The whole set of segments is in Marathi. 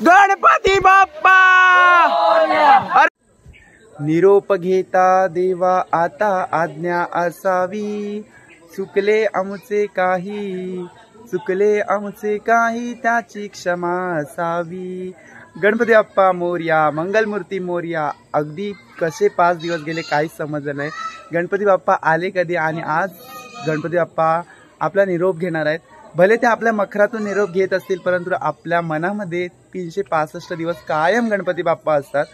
गणपती बाप्पा निरोप घेता देवा आता आज्ञा असावी, चुकले आमचे काही त्याची क्षमा असावी। गणपती बाप्पा मोरया, मंगलमूर्ती मोरया। अगदी कसे 5 दिवस गेले काहीच समजलं नाही। गणपती बाप्पा आले कधी आणि आज गणपती बाप्पा आपला निरोप घेणार आहेत। भले ते आपल्या मखरातून निरोप घेत असतील, परंतु आपल्या मनामध्ये 365 दिवस कायम गणपती बाप्पा असतात।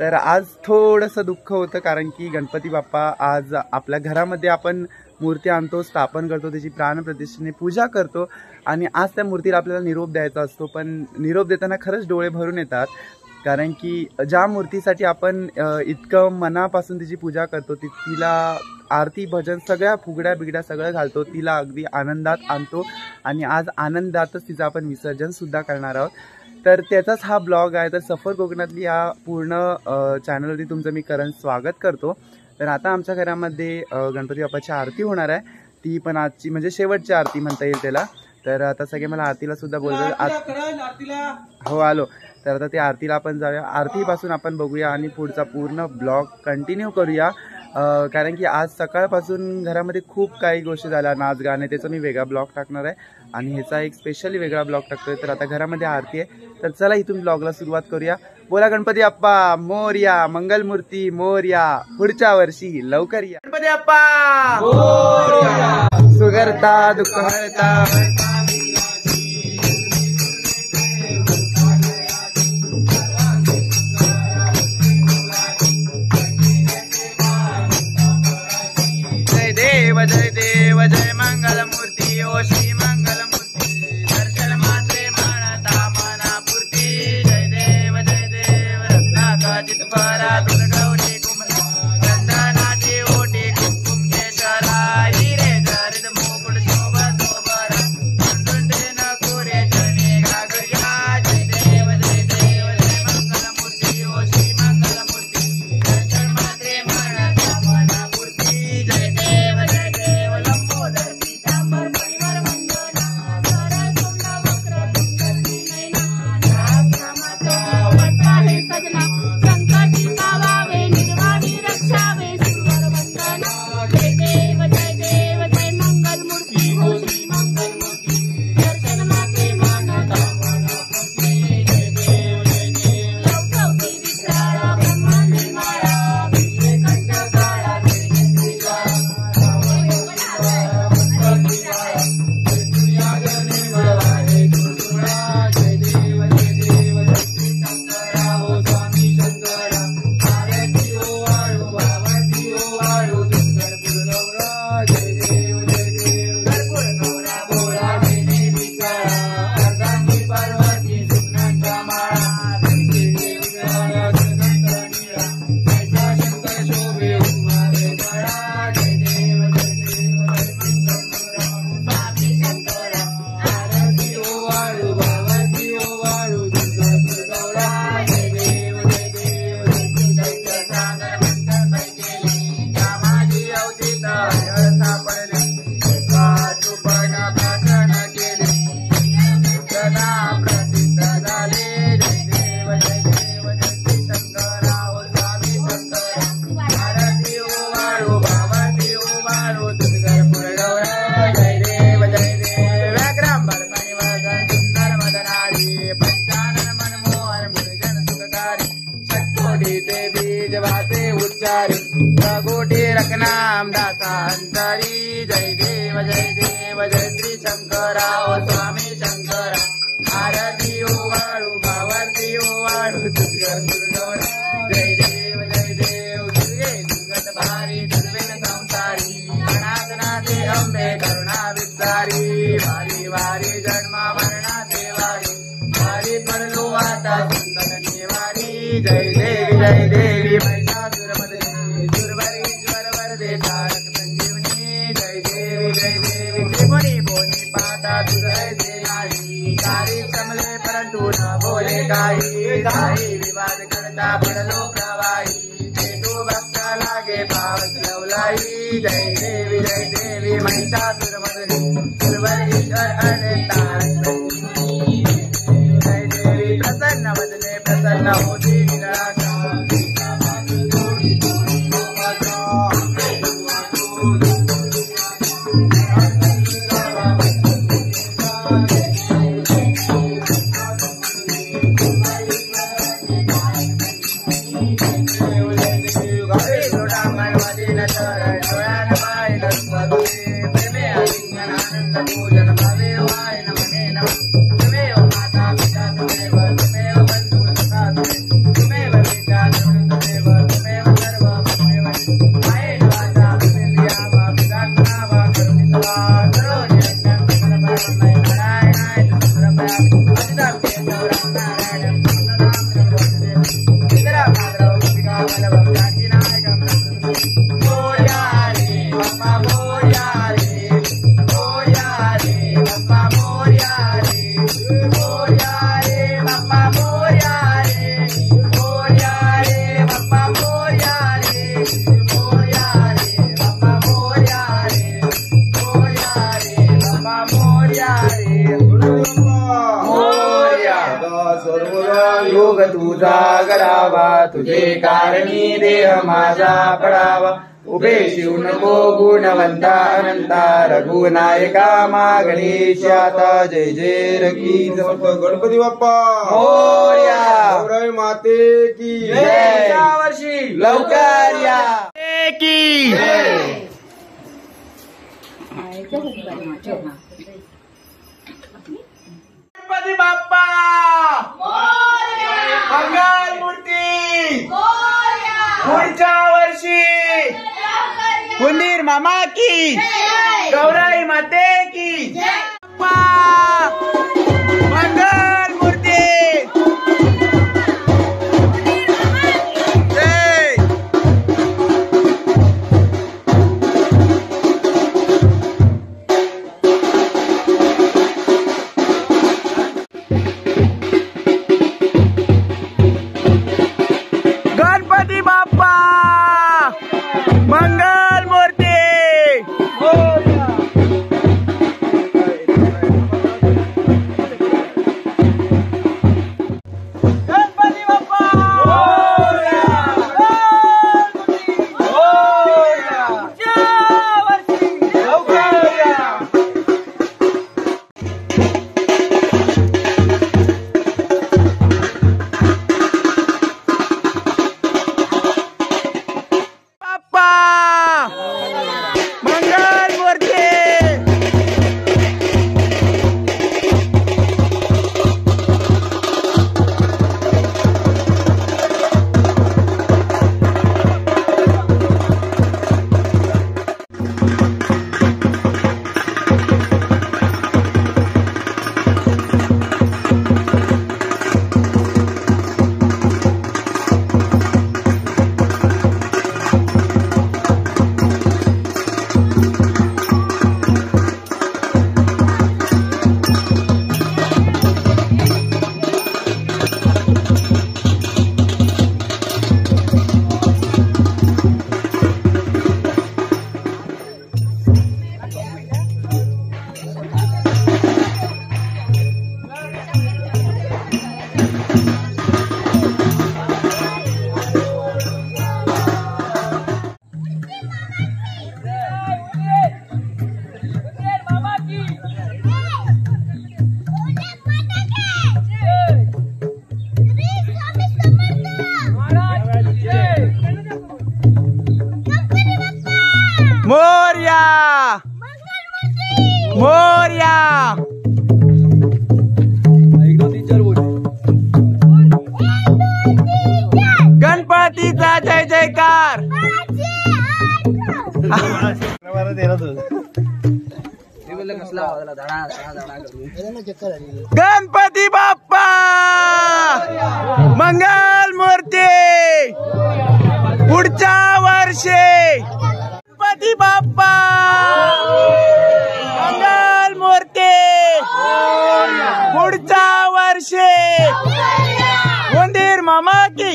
तर आज थोडंसं दुःख होतं, कारण की गणपती बाप्पा आज आपल्या घरामध्ये आपण मूर्ती आणतो, स्थापन करतो, त्याची प्राणप्रतिष्ठेने पूजा करतो आणि आज त्या मूर्तीला आपल्याला निरोप द्यायचा असतो। पण निरोप देताना खरंच डोळे भरून येतात, कारण की ज्या मूर्तीसाठी आपण इतकं मनापासून तिची पूजा करतो, तिला आरती भजन सगळ्या फुगड्या बिगड्या सगळं घालतो, तिला अगदी आनंदात आणतो आणि आज आनंदातच तिचं आपण विसर्जन सुद्धा करणार आहोत। तर त्याचाच हा ब्लॉग आहे। तर सफर कोकणातली या पूर्ण चॅनलवरती तुमचं मी स्वागत करतो। तर आता आमच्या घरामध्ये गणपती बाप्पाची आरती होणार आहे, ती पण आजची म्हणजे शेवटची आरती म्हणता येईल त्याला। तर आता सगळे मला आरतीला सुद्धा बोलतात, हो आलो। तर आता त्या आरतीला आपण जाऊया, आरतीपासून आपण बघूया आणि पुढचा पूर्ण ब्लॉग कंटिन्यू करूया, कारण की आज सकाळपासून घरामध्ये खूप काही गोष्टी झाल्या, नाच गाणे, त्याचा मी वेगळा ब्लॉग टाकणार आहे आणि ह्याचा एक स्पेशली वेगळा ब्लॉग टाकतोय। तर आता घरामध्ये आरती आहे, तर चला इथून ब्लॉगला सुरुवात करूया। बोला गणपती बाप्पा मोरया, मंगलमूर्ती मोरया, पुढच्या वर्षी लवकर या। गणपती बाप्पा मोरया, सुगरता दुःख हरता। जय देव जय मंगलमूर्ती ओ श्री मंगलमूर्ती, दर्शन मात्रे मानता मनापूर्ती। जय देव रत्नाकाजित फरा दुर्गौरी कुमला, चंदनाची ओटी कुंकुम केशरा, हिरे जरित मुकुट शोभत शोभरा, कुंडे नकुरे चरणी घागरिया। जय देव जय मंगलमूर्ती ओ श्री मंगलमूर्ती, दर्शन मात्रे मानता मनापूर्ती। जय देव प्रगोटी रखनाम दाता अंतरी। जय देव जय श्री शंकरा ओ स्वामी शंकरा, आरती ओ वाळू भावती ओ वाळू दुर्गा दुर्गौरा। जय देव दुर्गे दुर्गत भारी दुर्वेन वारी जन्म मरणाचे वारी वारी पडलो आता संतन निवारी जय देवी महिषासुरमर्दिनी सुरवरीश्वर वरदे तारक संजीवनी जय देवी त्रिपुरी बोनी पाता तुझ ऐसे नाही कारी समले परंतु न बोले काही विवाद करता पडलो प्रवाही तू भक्त लागे पावत लवलाई जय देवी महिषासुरमर्दिनी सुरवरीश्वर वरदे तारक संजीवनी जय देवी प्रसन्न वदने प्रसन्न होती निराशा योग तुझा करावा तुझे कारणी देह माझा पडावा उभे शिव नको गुणवंता अनंता रघुनायका गणेश आता जय जय रकी गणपती बाप्पा मोरया गौराई माते की जय वर्षी लवकर या की गणपती बाप्पा मंगल मूर्ती पुढच्या वर्षी कुंदीर मामा की गौराई माते की मंगल मूर्ती गणपती बाप्पा मंगल मूर्ती गणपती बाप्पा मंगल मूर्ती मोरया मोरया गणपतीचा जय जयकार गणपती बाप्पा मंगल मूर्ती पुढच्या वर्षी गणपती बाप्पा मंगल मूर्ती पुढच्या वर्षी उंदीर मामा की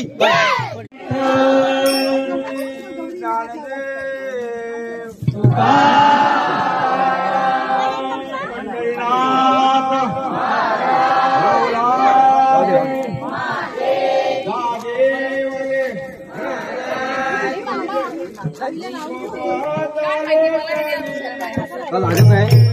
लागत नाही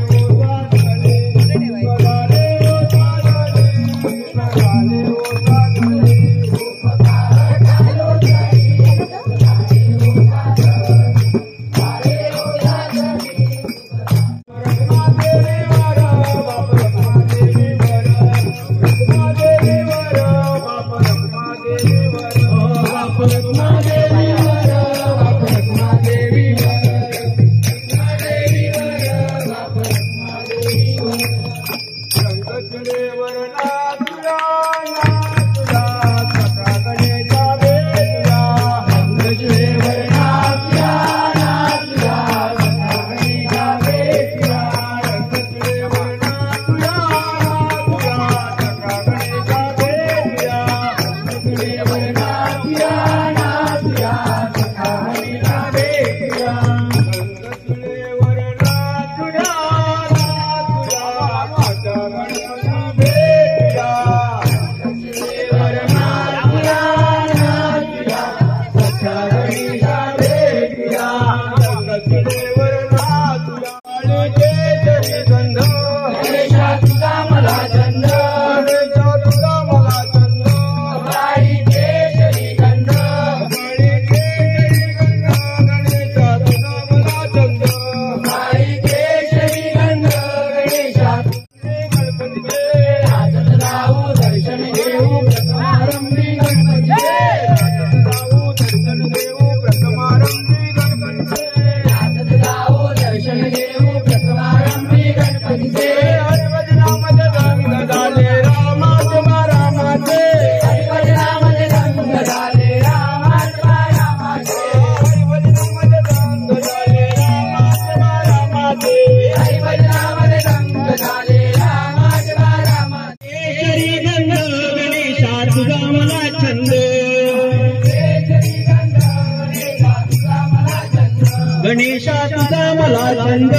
गणेशा तुझा मला छंद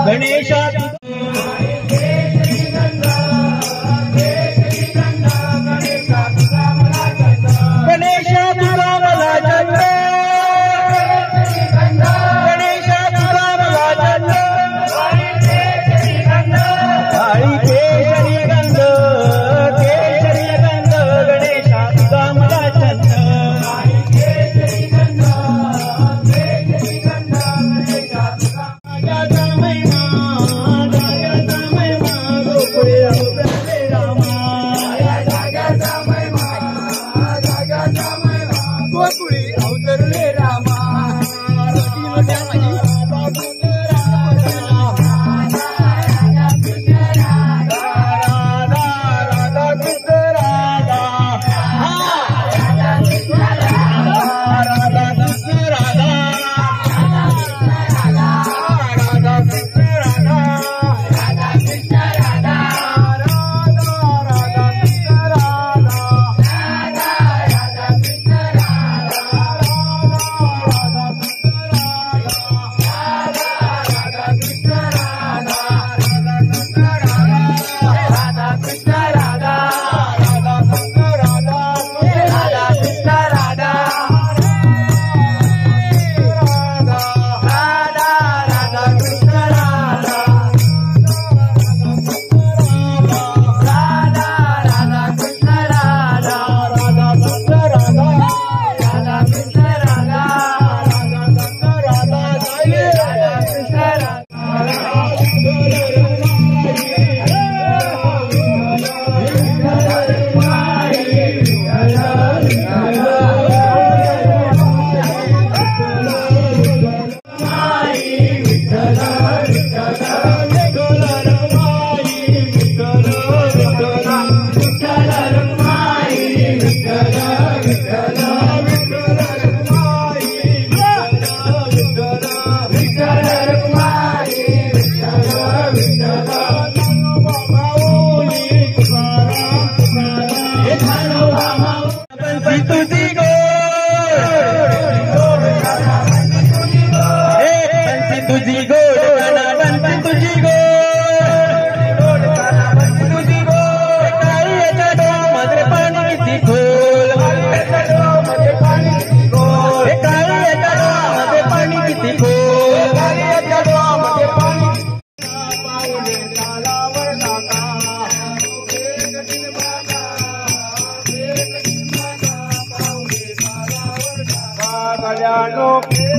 गणेशा गणेशा तुझा मला छंद गणेशा तुझा मला छंद काळी केशरी गंध गणेशा तुझा मला छंद महिमा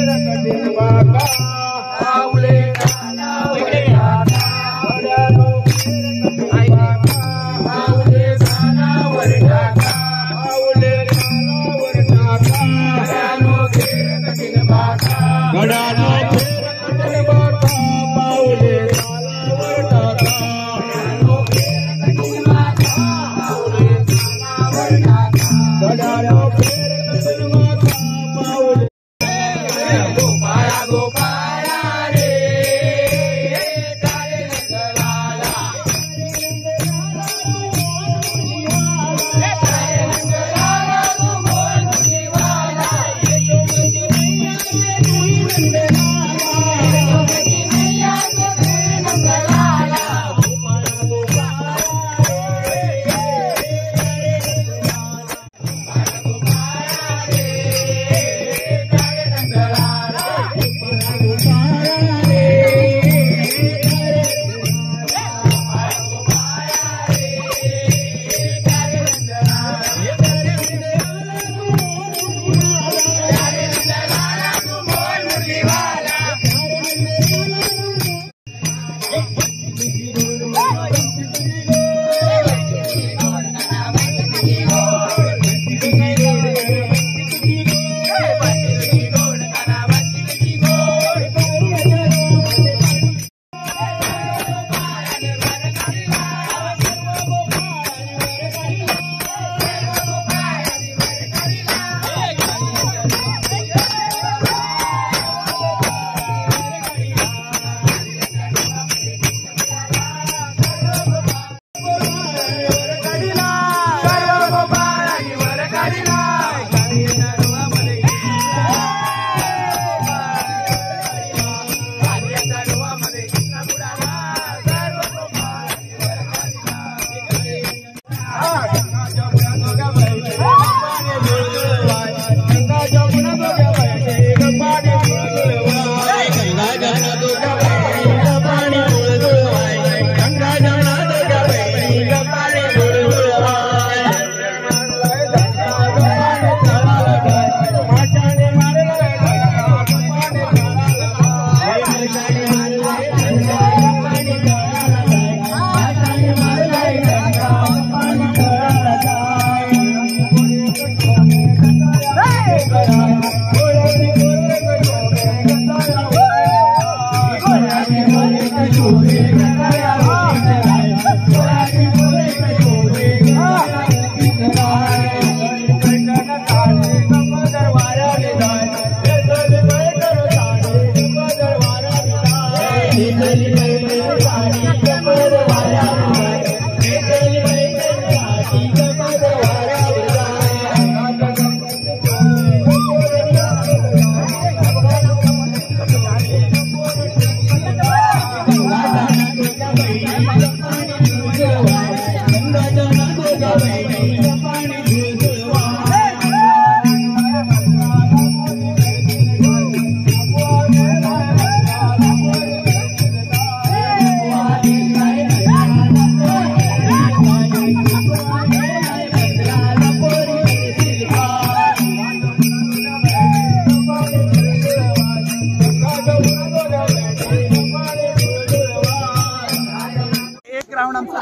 फेर कठीण बाका पाऊले चालावर टाका गड्यानो फेर कठीण बाका गड्यानो फेर कठीण बाका पाऊले चालावर टाका गड्यानो फेर कठीण बाका पाऊले गोपाळा गोपाळा रे काळे नंदलाला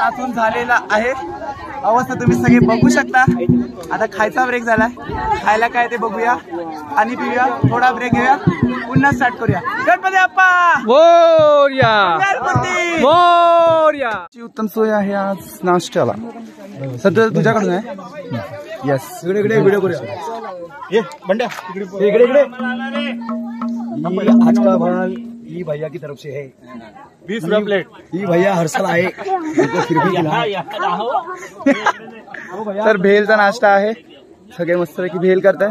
आतून झालेला आहे अवस्था तुम्ही सगळे बघू शकता। आता खायचा ब्रेक झालाय, खायला काय ते बघूया आणि पिऊया, थोडा ब्रेक घेऊया, पुन्हा स्टार्ट करूया। गणपती बाप्पा मोरया गणपती मोरया। उत्तम सोय आहे आज नाश्त्याला। सध्या तुझ्याकडून आहे। यस इकडे इकडे व्हिडिओ करूया। ये बंड्या इकडे इकडे इकडे। आज का माल ये भैया की तरफ से है 20 रुपये प्लेट। ये भैया हर साल आए फिर भी तर भेलचा नाश्ता आहे, सगळे मस्त की भेल करताय।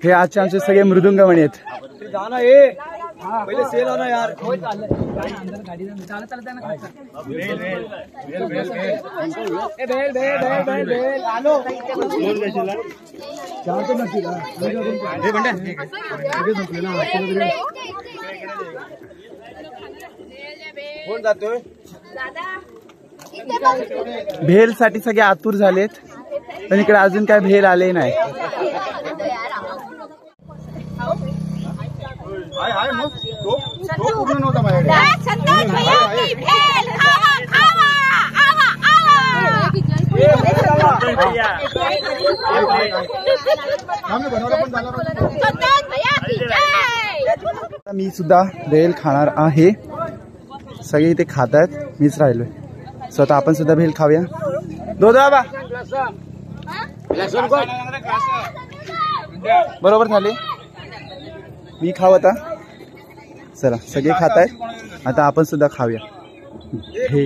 हे आजचे आमचे सगळे मृदुंगमणी आहेत। जाना ये पहिले सेल होना यार। कोण जातोय? भेल साठी सगळे आतुर झालेत, पण इकडे अजून काय भेल आले नाही। पूर्ण नव्हता माझ्याकडे. मी सुद्धा भेल खाणार आहे. सगळे इथे खात आहेत, मीच राहिलोय. स्वतः आपण सुद्धा भेल खाऊया. दोदा बरोबर झाले. मी खाऊ आता. चला सगळे खात आहेत, आता आपण सुद्धा खाऊया. हे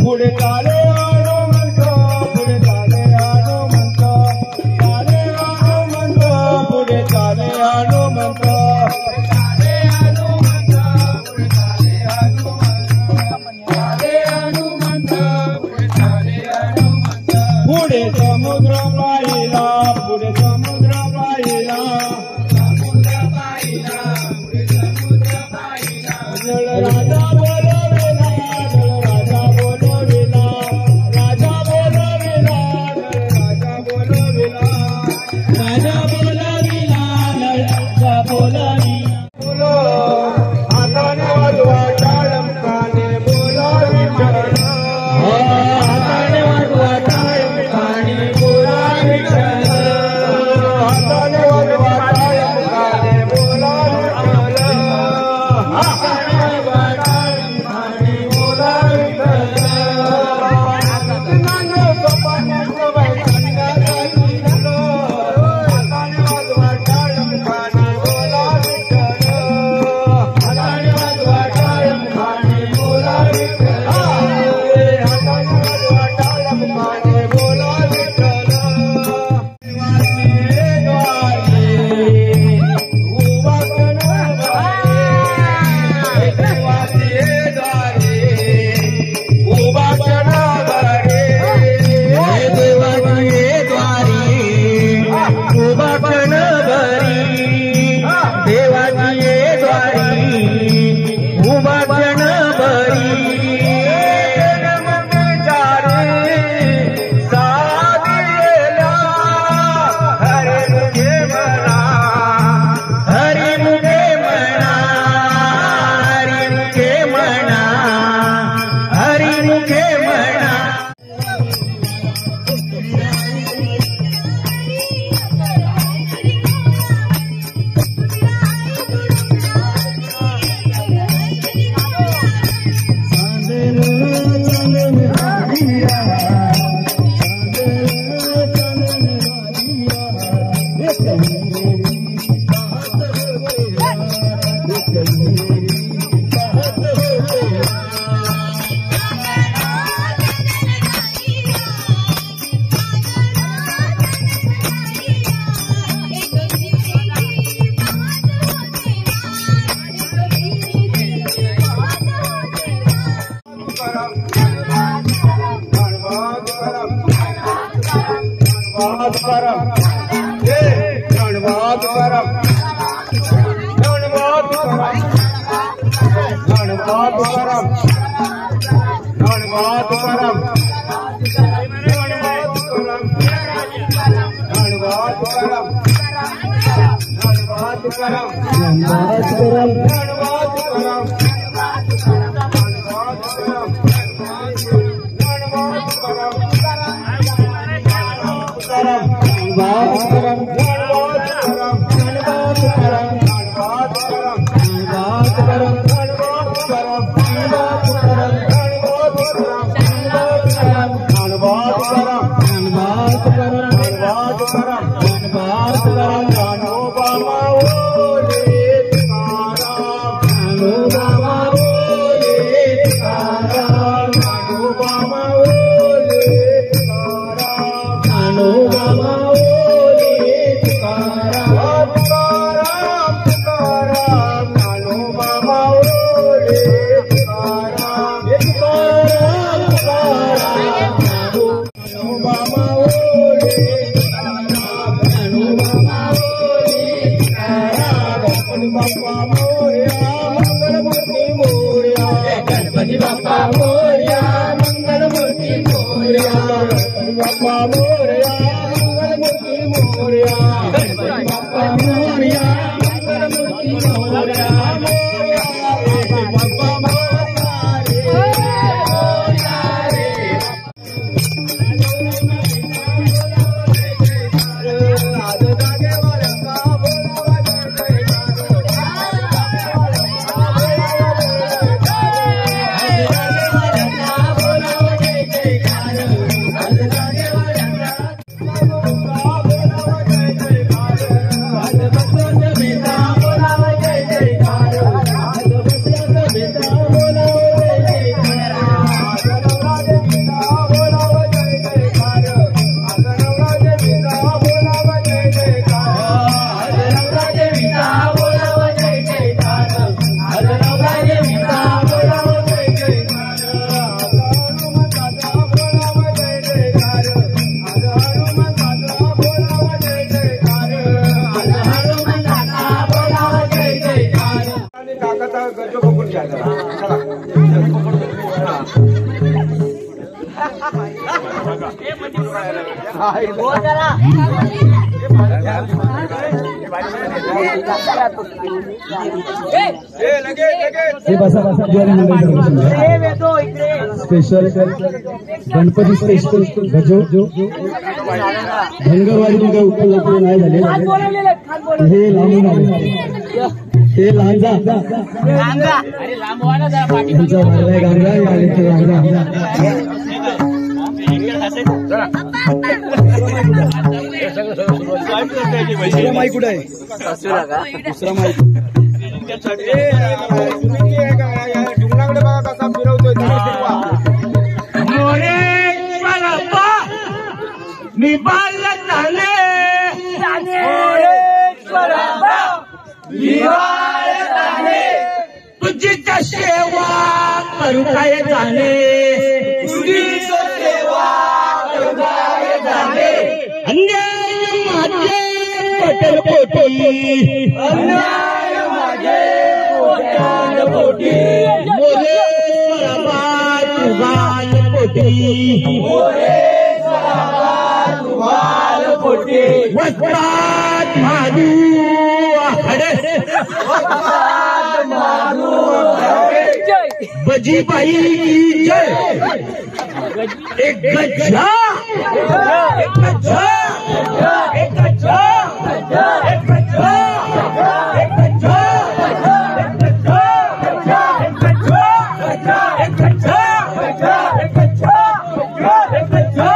पुढे चाले आलो म्हणतो, पुढे चाले आलो म्हणतो, चाले आलो म्हणतो, पुढे चाले आलो म्हणतो, चाले आलो म्हणतो, पुढे चाले आलो म्हणतो, चाले आलो म्हणतो, पुढे चाले आलो म्हणतो. पुढे समुद्र पाहिला, पुढे समुद्र पाहिला, समुद्र पाहिला, पुढे समुद्र पाहिला. राजा बोलवेला, राजा बोलवेला, राजा बोलवेला, राजा बोलवेला, राजा बोलविला, राजा बोलवी. बोलो हाताने वाजवा टाळम काने बोला विठ्ठल, हाताने वाजवा टाळम काने बोला विठ्ठल, हाताने वाजवा टाळम काने बोला विठ्ठल, हाताने वाजवा टाळम काने बोला विठ्ठल. नांग सोपानाचं वैकण्याचं दिसलो, हाताने वाजवा टाळम काने बोला विठ्ठल, हाताने वाजवा टाळम काने बोला विठ्ठल, हाताने वाजवा टाळम काने बोला विठ्ठल. बाप्पा मोरया मंगलमूर्ती मोरया गणपती बाप्पा मोरया मंगलमूर्ती मोरया बाप्पा मोरया मंगलमूर्ती मोरया गणपती बाप्पा मोरया मंगलमूर्ती मोरया बाप्पा मोरया स्पेशल गणपती स्पेशल गजो धनगरवाडी मध्ये उपलब्ध नाही झाले हे लांबून आले हे लांजा त्यांचा मारलाय गांजा आले ते लांजा दुसरा माईक कुठे आहे दुसरा माईक डुंगराकडे बघा कसा फिरवतोय तुझी सेवा करू काय झाले तुझी सेवा करू काय झाले अन्याय माझे पटेल पोटी अन्याय माझे पोटाल पोटी मोरे सराबाद तुगाल पोटी मोरे सराबाद तुगाल पोटी वस्तात मारू हडे बजीबाई की जय एक गजा एक गजा एक गजा एक गजा एक गजा एक गजा एक गजा एक गजा एक गजा एक गजा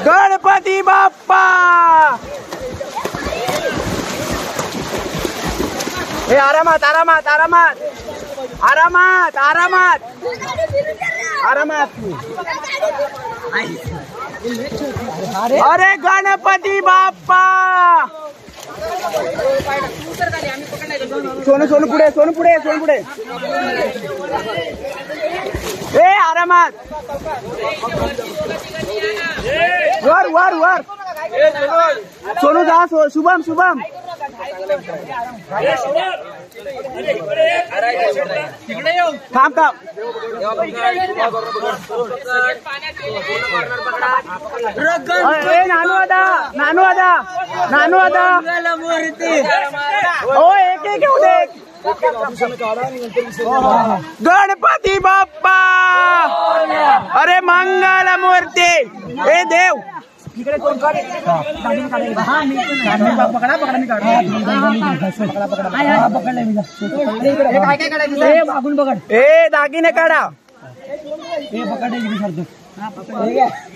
गणपती बाप्पा हे आरामात आरामात आरामात आरामात आरामात आरामात अरे गणपती बाप्पा सोनू सोनू पुढे सोनू पुढे सोनू पुढे ए आरामात वर वर वर सोनू जा शुभम शुभम थांब थांब नानू आता नानू आता नानू आता हो एक एक येऊ दे गणपती बाप्पा अरे मंगल मूर्ती हे देव इकडे कोण ए दागिने काढा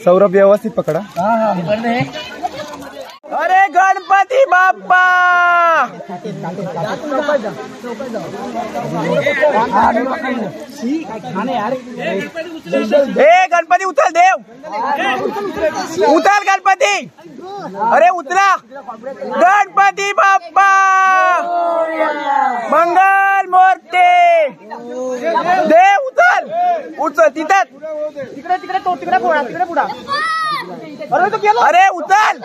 सौरभ व्यवस्थित पकडा अरे गणपती बाप्पा ए गणपती उचल देव उचल गणपती अरे उतरा गणपती बाप्पा मंगल मूर्ती देव उचल उचल तिथं तिकडे तिकडे तो तिकडे फोडा तिकडे पुढा अरे उचल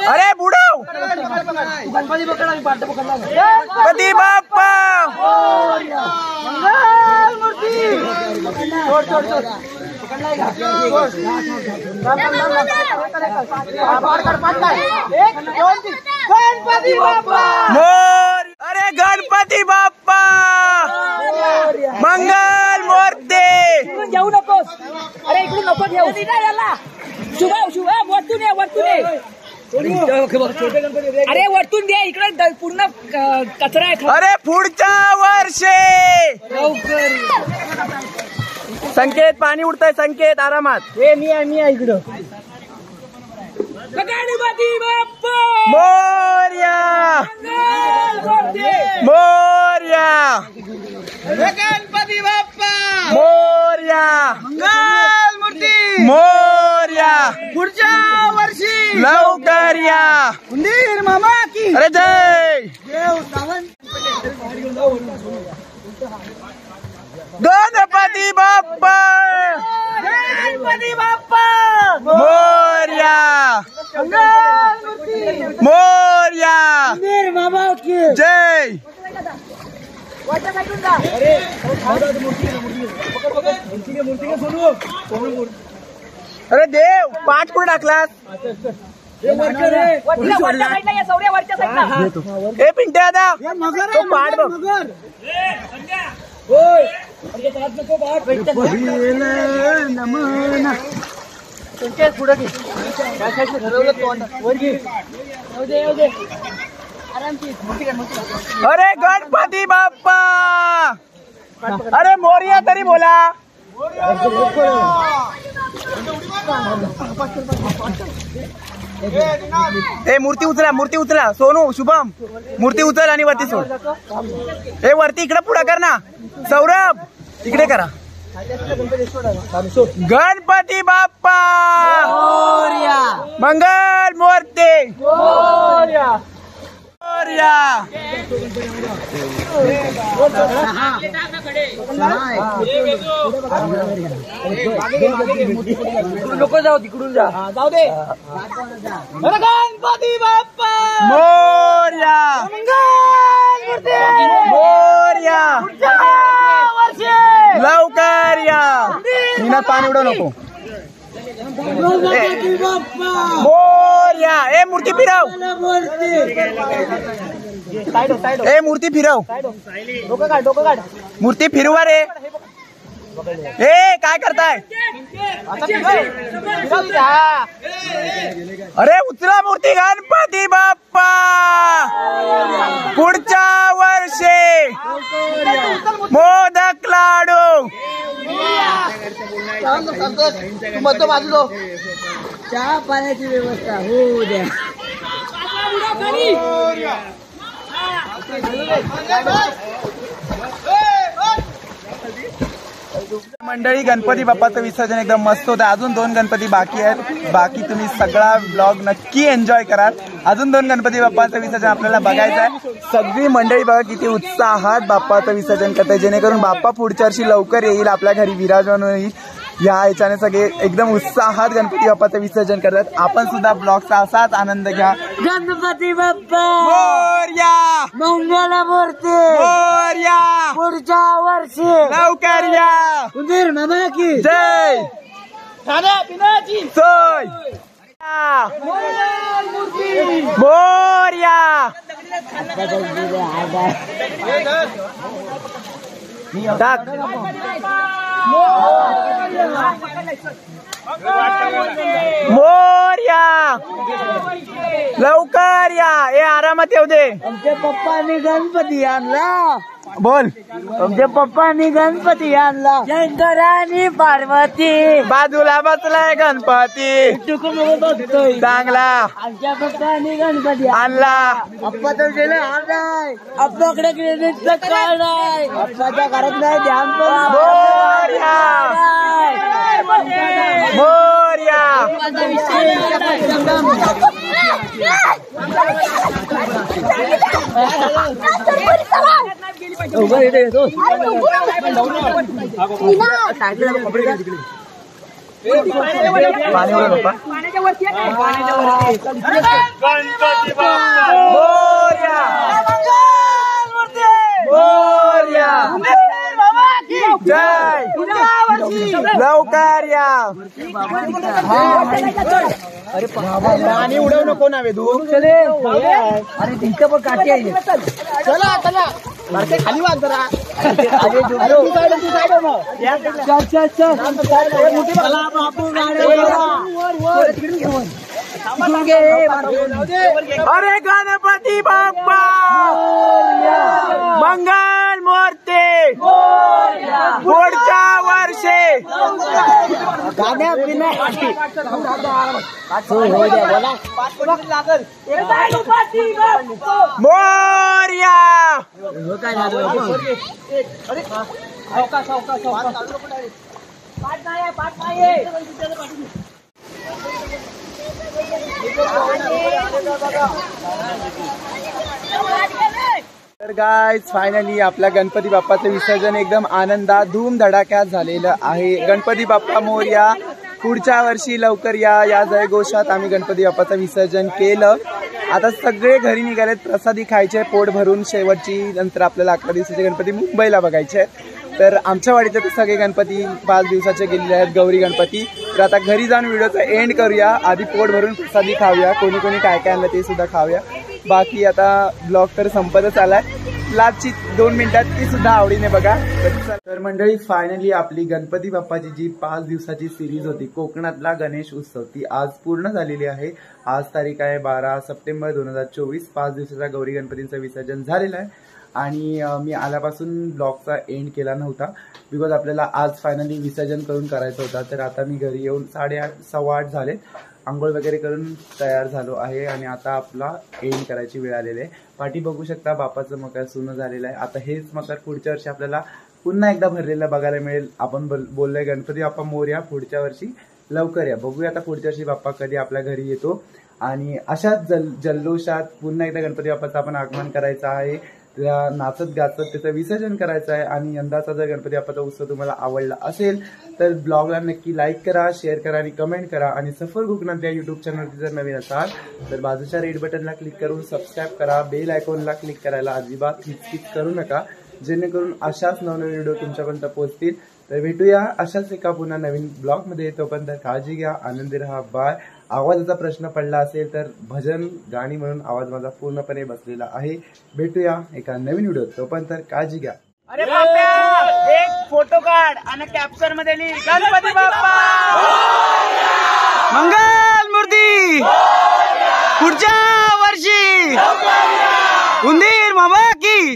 अरे बुडव गणपती बाप्पा मंगल मूर्ती गणपती बाप्पा अरे गणपती बाप्पा मंगल मूर्ती. घेऊ नकोस. अरे इकडून नको घेऊ याला. शुभा वरतून ये वरतून ये. अरे वरतून दे इकडे पूर्ण कचरा आहे. अरे पुढच्या वर्षी संकेत पाणी उडतंय. संकेत आरामात. हे मी आहे इकडं. गणपती बाप्पा मोरया मोरया गणपती बाप्पा मोरया मंगल मूर्ती मोरया पुढच्या वर्षी लवकर या. उंदीर मामा की अरे जय. गणपती बाप्पा गणपती बाप्पा मोरया मोरया मामा की जय. अरे देव पाठ कुठे टाकलास. ए पिंट्या दादा तो पाठ बघ. अरे गणपती बाप्पा अरे मोरया तरी बोला. ए मूर्ती उचला सोनू शुभम मूर्ती उचल आणि वरती सोड. ए वरती इकडे पुढे कर ना सौरभ इकडे करा. गणपती बाप्पा मंगल मूर्ती मोरया. नको जाऊ तिकडून जाऊ दे. गणपती बाप्पा मोरया मोरया लवकर या. मीना पाणी उडव नको. मोरया ए मूर्ती फिरव. ए मूर्ती फिरव. मूर्ती फिरवा रे. ए काय करताय. अरे उचला मूर्ती. गणपती बाप्पा पुढच्या वर्षी मोदक लाडू. चहा पाण्याची व्यवस्था होऊ द्या. मंडळी गणपती बाप्पाचं विसर्जन एकदम मस्त होतं. अजून 2 गणपती बाकी आहेत. बाकी तुम्ही सगळा ब्लॉग नक्की एन्जॉय कराल. अजून 2 गणपती बाप्पाचं विसर्जन आपल्याला बघायचं आहे. सगळी मंडळी बघा किती उत्साहात बाप्पाचं विसर्जन करतात जेणेकरून बाप्पा पुढच्या वर्षी लवकर येईल आपल्या घरी विराजमान होईल. या ह्याच्याने सगळे एकदम उत्साहात गणपती बाप्पाचं विसर्जन करतात. आपण सुद्धा ब्लॉगचा असाच आनंद घ्या. गणपती बाप्पा मोरया मंगल मूर्ती मोरया पुढच्या वर्षी लवकर या. उंदीर मामा की जय. खाण्या पिण्याची सोय मोरया. टाक. मोरया लवकर या. ए आरामात येऊ दे. आमच्या पप्पांनी गणपती आणला. बोल. आमच्या पप्पांनी गणपती आणला. शंकर आणि पार्वती बाजूला बसलाय गणपती बघतोय चांगला. आमच्या पप्पांनी गणपती आणला. अप्पा तर गेले नाही. अप्पाकडे क्रेडिटचं कार्ड आहे. अप्पाच्या घरात नाही ध्यान मोरया मोरया. पाण्याच्या वरती मोरया मोरया जय. लवकर या. पाणी उडवू नको ना वेदू. अरे तिथं पण काठी आहे. चला चला खाली वाग जरा. अरे गणपती बाप्पा मंगल मूर्ती पुढच्या वर्षी गाण्या पिण्या मोरया. तर गाइस फायनली आपल्या गणपती बाप्पाचं विसर्जन एकदम आनंदात धूमधडाक्यात झालेलं आहे. गणपती बाप्पा मोरया पुढच्या वर्षी लवकर या जयघोषात आम्ही गणपती बाप्पाचं विसर्जन केलं. आता सगळे घरी निघालेत प्रसादी खायचे पोट भरून. शेवटची नंतर आपल्याला 11 दिवसाचे गणपती मुंबईला बघायचे आहेत. तर आमच्या वाडीचे तर सगळे गणपती 5 दिवसाचे गेलेले आहेत गौरी गणपती. तर आता घरी जाऊन व्हिडिओचा एंड करूया. आधी पोट भरून प्रसादी खाऊया. कोणी कोणी काय काय आणलं ते सुद्धा खाऊया. बाकी आता ब्लॉग तर संपतच आलाय. लास्टची 2 मिनिटात ती सुद्धा आवडीने बघा. तर मंडळी फायनली आपली गणपती बाप्पाची जी 5 दिवसाची सिरीज होती कोकणातला गणेश उत्सव ती आज पूर्ण झालेली आहे. आज तारीख आहे 12 सप्टेंबर 2024. 5 दिवसाचा गौरी गणपतींचं विसर्जन झालेलं आहे. आणि मी आल्यापासून ब्लॉगचा एंड केला नव्हता बिकॉज आपल्याला आज फायनली विसर्जन करून करायचं होता. तर आता मी घरी येऊन 8:30 8:15 झाले. आंघोळ वगैरे करून तयार झालो आहे आणि आता आपला एंड करायची वेळ आलेली आहे. पाठी बघू शकता बापाचं मकर सुन्न झालेलं आहे. आता हेच मकर पुढच्या वर्षी आपल्याला पुन्हा एकदा भरलेलं बघायला मिळेल. आपण बोललोय गणपती बाप्पा मोरया पुढच्या वर्षी लवकर या. बघूया आता पुढच्या वर्षी बाप्पा कधी आपल्या घरी येतो. आणि अशाच जल्लोषात पुन्हा एकदा गणपती बाप्पाचं आपण आगमन करायचं आहे. त्याला नाचत गाचत त्याचं विसर्जन करायचं आहे. आणि यंदाचा जर गणपती बाप्पाचा उत्सव तुम्हाला आवडला असेल तर ब्लॉगला नक्की लाईक करा, शेअर करा आणि कमेंट करा. आणि सफर कोकणात या युट्यूब चॅनलवरती जर नवीन असाल तर बाजूच्या रेड बटनला क्लिक करून सबस्क्राईब करा. बेल आयकॉनला क्लिक करायला अजिबात हिचकिच करू नका जेणेकरून अशाच नवनवीन व्हिडिओ तुमच्यापर्यंत पोहोचतील. तर भेटूया अशाच एका पुन्हा नवीन ब्लॉगमध्ये. तोपर्यंत काळजी घ्या, आनंदी राहा. बाय. आवाजाचा प्रश्न पडला असेल तर भजन गाणी म्हणून आवाज माझा पूर्णपणे बसलेला आहे. भेटूया एका नवीन व्हिडिओ. तोपर्यंत काळजी घ्या. अरे बाप्पा एक फोटो काढ आणि कॅप्शन मध्ये लिह गणपती बाप्पा मंगल मूर्ती पुढच्या वर्षी उंदीर मामा की